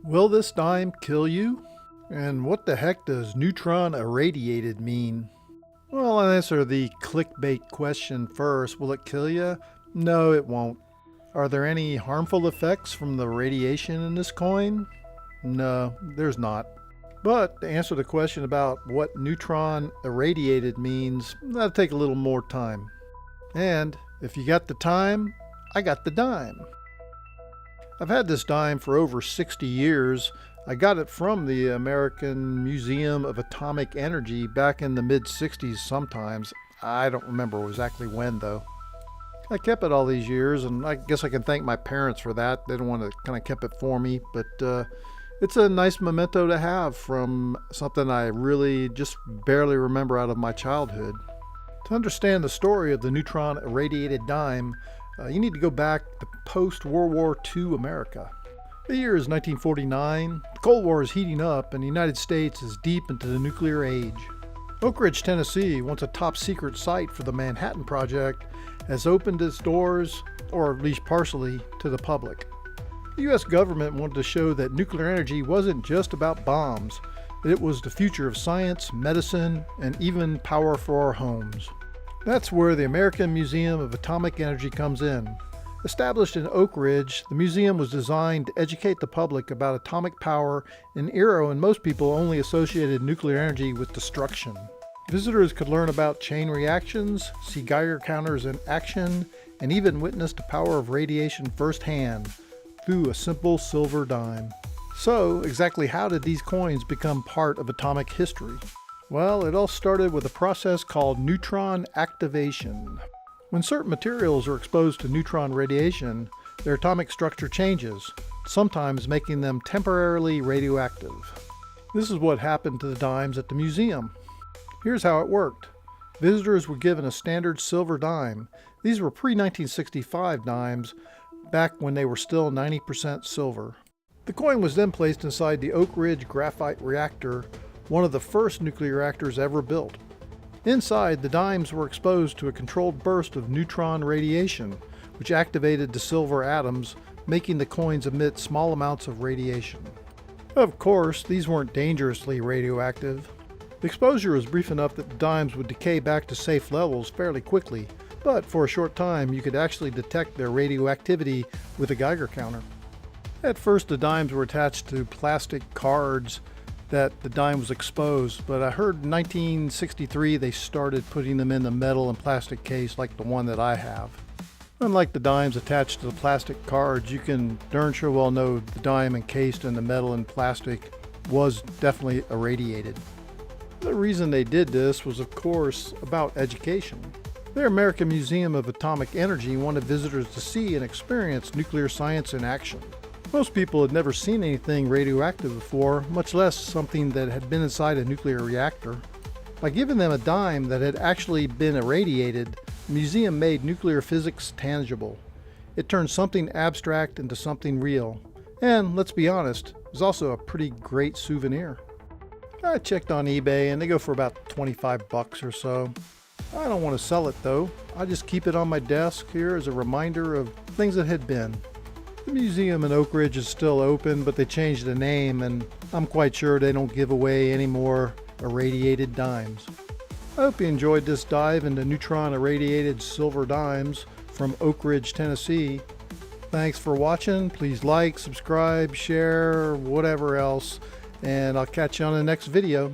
Will this dime kill you? And what the heck does neutron irradiated mean? Well, I'll answer the clickbait question first. Will it kill you? No, it won't. Are there any harmful effects from the radiation in this coin? No, there's not. But to answer the question about what neutron irradiated means, that'll take a little more time. And if you got the time, I got the dime. I've had this dime for over 60 years. I got it from the American Museum of Atomic Energy back in the mid-60s sometimes. I don't remember exactly when though. I kept it all these years, and I guess I can thank my parents for that. They don't want to kind of keep it for me, but it's a nice memento to have from something I really just barely remember out of my childhood. To understand the story of the neutron irradiated dime, you need to go back to post-World War II America. The year is 1949, the Cold War is heating up, and the United States is deep into the nuclear age. Oak Ridge, Tennessee, once a top-secret site for the Manhattan Project, has opened its doors, or at least partially, to the public. The U.S. government wanted to show that nuclear energy wasn't just about bombs, it was the future of science, medicine, and even power for our homes. That's where the American Museum of Atomic Energy comes in. Established in Oak Ridge, the museum was designed to educate the public about atomic power in an era when most people only associated nuclear energy with destruction. Visitors could learn about chain reactions, see Geiger counters in action, and even witness the power of radiation firsthand through a simple silver dime. So, exactly how did these coins become part of atomic history? Well, it all started with a process called neutron activation. When certain materials are exposed to neutron radiation, their atomic structure changes, sometimes making them temporarily radioactive. This is what happened to the dimes at the museum. Here's how it worked. Visitors were given a standard silver dime. These were pre-1965 dimes, back when they were still 90% silver. The coin was then placed inside the Oak Ridge graphite reactor, one of the first nuclear reactors ever built. Inside, the dimes were exposed to a controlled burst of neutron radiation, which activated the silver atoms, making the coins emit small amounts of radiation. Of course, these weren't dangerously radioactive. The exposure was brief enough that the dimes would decay back to safe levels fairly quickly, but for a short time you could actually detect their radioactivity with a Geiger counter. At first the dimes were attached to plastic cards that the dime was exposed, but I heard in 1963 they started putting them in the metal and plastic case like the one that I have. Unlike the dimes attached to the plastic cards, you can darn sure well know the dime encased in the metal and plastic was definitely irradiated. The reason they did this was, of course, about education. The American Museum of Atomic Energy wanted visitors to see and experience nuclear science in action. Most people had never seen anything radioactive before, much less something that had been inside a nuclear reactor. By giving them a dime that had actually been irradiated, the museum made nuclear physics tangible. It turned something abstract into something real. And, let's be honest, it was also a pretty great souvenir. I checked on eBay and they go for about 25 bucks or so. I don't want to sell it though. I just keep it on my desk here as a reminder of things that had been. The museum in Oak Ridge is still open, but they changed the name, and I'm quite sure they don't give away any more irradiated dimes. I hope you enjoyed this dive into neutron irradiated silver dimes from Oak Ridge, Tennessee. Thanks for watching. Please like, subscribe, share, whatever else, and I'll catch you on the next video.